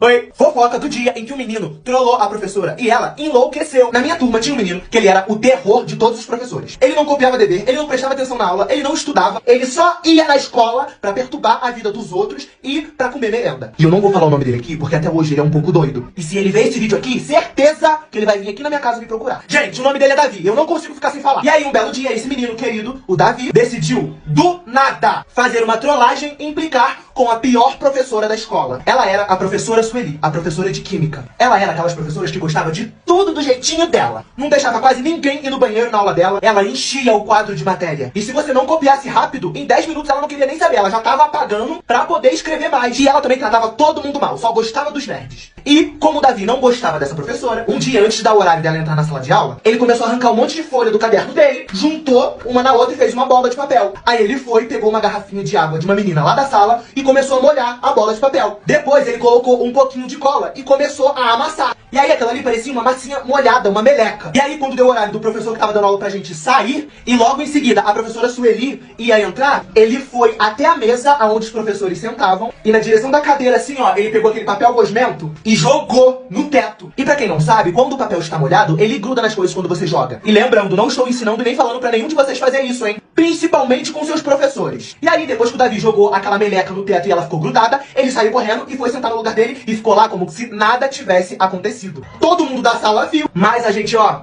Oi. Fofoca do dia em que o menino trollou a professora e ela enlouqueceu. Na minha turma tinha um menino que ele era o terror de todos os professores. Ele não copiava dever, ele não prestava atenção na aula, ele não estudava, ele só ia na escola pra perturbar a vida dos outros e pra comer merenda. E eu não vou falar o nome dele aqui porque até hoje ele é um pouco doido. E se ele ver esse vídeo aqui, certeza que ele vai vir aqui na minha casa me procurar. Gente, o nome dele é Davi, eu não consigo ficar sem falar. E aí um belo dia esse menino querido, o Davi, decidiu do nada fazer uma trollagem e implicar com a pior professora da escola. Ela era a professora Sueli, a professora de química. Ela era aquelas professoras que gostava de tudo do jeitinho dela. Não deixava quase ninguém ir no banheiro na aula dela. Ela enchia o quadro de matéria. E se você não copiasse rápido, em 10 minutos ela não queria nem saber. Ela já tava apagando pra poder escrever mais. E ela também tratava todo mundo mal, só gostava dos nerds. E, como o Davi não gostava dessa professora, um dia antes da horário dela entrar na sala de aula, ele começou a arrancar um monte de folha do caderno dele, juntou uma na outra e fez uma bola de papel. Aí ele foi, pegou uma garrafinha de água de uma menina lá da sala e começou a molhar a bola de papel. Depois ele colocou um pouquinho de cola e começou a amassar. E aí aquela ali parecia uma massinha molhada, uma meleca. E aí quando deu o horário do professor que tava dando aula pra gente sair, e logo em seguida a professora Sueli ia entrar, ele foi até a mesa onde os professores sentavam e na direção da cadeira assim ó, ele pegou aquele papel gosmento e jogou no teto. E pra quem não sabe, quando o papel está molhado, ele gruda nas coisas quando você joga. E lembrando, não estou ensinando nem falando pra nenhum de vocês fazer isso, hein? Principalmente com seus professores. E aí depois que o Davi jogou aquela meleca no teto e ela ficou grudada, ele saiu correndo e foi sentar no lugar dele e ficou lá como se nada tivesse acontecido. Todo mundo da sala viu, mas a gente ó,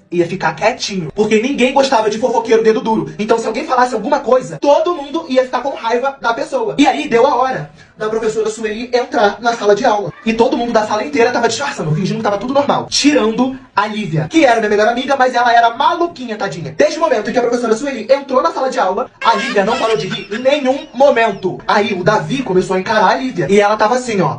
ia ficar quietinho, porque ninguém gostava de fofoqueiro dedo duro. Então se alguém falasse alguma coisa, todo mundo ia ficar com raiva da pessoa. E aí deu a hora da professora Sueli entrar na sala de aula. E todo mundo da sala inteira tava disfarçando, fingindo que tava tudo normal. Tirando a Lívia, que era minha melhor amiga, mas ela era maluquinha, tadinha. Desde o momento em que a professora Sueli entrou na sala de aula, a Lívia não parou de rir em nenhum momento. Aí o Davi começou a encarar a Lívia. E ela tava assim, ó.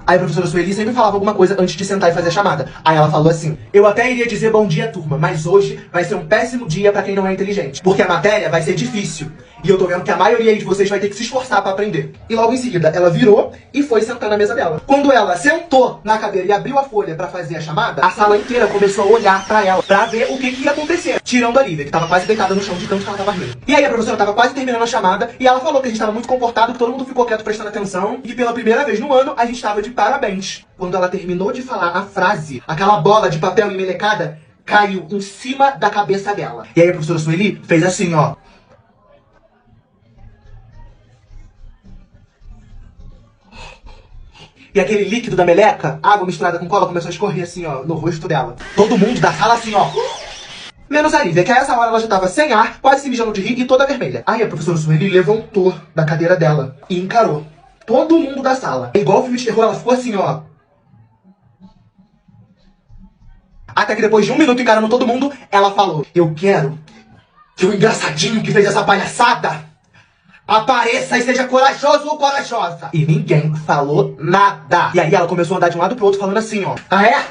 Aí a professora Sueli sempre falava alguma coisa antes de sentar e fazer a chamada. Aí ela falou assim: eu até iria dizer bom dia, turma, mas hoje vai ser um péssimo dia pra quem não é inteligente. Porque a matéria vai ser difícil. E eu tô vendo que a maioria de vocês vai ter que se esforçar pra aprender. E logo em seguida, ela virou e foi sentar na mesa dela. Quando ela sentou na cadeira e abriu a folha pra fazer a chamada, a sala inteira começou a olhar pra ela, pra ver o que ia acontecer. Tirando a Lívia, que tava quase deitada no chão de tanto que ela tava rindo. E aí a professora tava quase terminando a chamada e ela falou que a gente tava muito comportado, que todo mundo ficou quieto prestando atenção e que pela primeira vez no ano a gente tava de parabéns. Quando ela terminou de falar a frase, aquela bola de papel emelecada caiu em cima da cabeça dela. E aí a professora Sueli fez assim, ó. E aquele líquido da meleca, água misturada com cola, começou a escorrer assim, ó, no rosto dela. Todo mundo da sala assim, ó. Menos a Lívia, que a essa hora ela já tava sem ar, quase se mijando de rir e toda vermelha. Aí a professora Sueli levantou da cadeira dela e encarou todo mundo da sala. Igual o filme de terror, ela ficou assim, ó. Até que depois de 1 minuto encarando todo mundo, ela falou: eu quero que o engraçadinho que fez essa palhaçada apareça e seja corajoso ou corajosa. E ninguém falou nada. E aí ela começou a andar de um lado pro outro falando assim, ó. Ah é?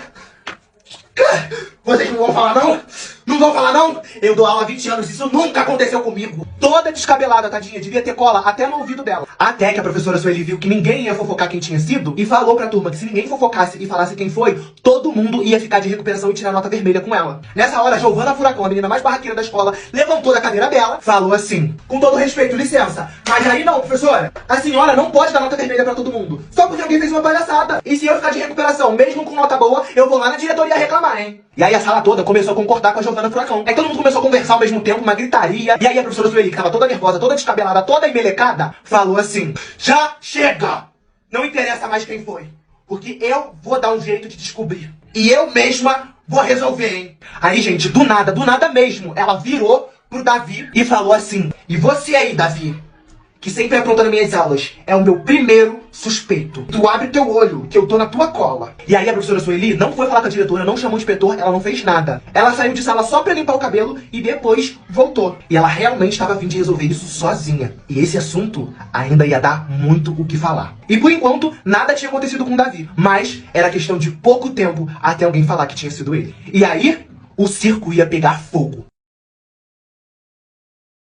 Vocês não vão falar não? Não vão falar não? Eu dou aula há 20 anos, isso nunca aconteceu comigo. Toda descabelada, tadinha, devia ter cola até no ouvido dela. Até que a professora Sueli viu que ninguém ia fofocar quem tinha sido e falou pra turma que se ninguém fofocasse e falasse quem foi, todo mundo ia ficar de recuperação e tirar nota vermelha com ela. Nessa hora, Giovana Furacão, a menina mais barraqueira da escola, levantou da cadeira dela, falou assim: com todo respeito, licença, mas aí não, professora, a senhora não pode dar nota vermelha pra todo mundo, só porque alguém fez uma palhaçada. E se eu ficar de recuperação, mesmo com nota boa, eu vou lá na diretoria reclamar, hein? E aí a sala toda começou a concordar com a Giovana Furacão. Aí todo mundo começou a conversar ao mesmo tempo, uma gritaria. E aí a professora Sueli, que tava toda nervosa, toda descabelada, toda emelecada, falou assim: já chega! Não interessa mais quem foi, porque eu vou dar um jeito de descobrir. E eu mesma vou resolver, hein? Aí, gente, do nada mesmo, ela virou pro Davi e falou assim: e você aí, Davi, que sempre apronta nas minhas aulas, é o meu primeiro suspeito. Tu abre teu olho, que eu tô na tua cola. E aí a professora Sueli não foi falar com a diretora, não chamou o inspetor, ela não fez nada. Ela saiu de sala só pra limpar o cabelo e depois voltou. E ela realmente estava a fim de resolver isso sozinha. E esse assunto ainda ia dar muito o que falar. E por enquanto, nada tinha acontecido com o Davi. Mas era questão de pouco tempo até alguém falar que tinha sido ele. E aí, o circo ia pegar fogo.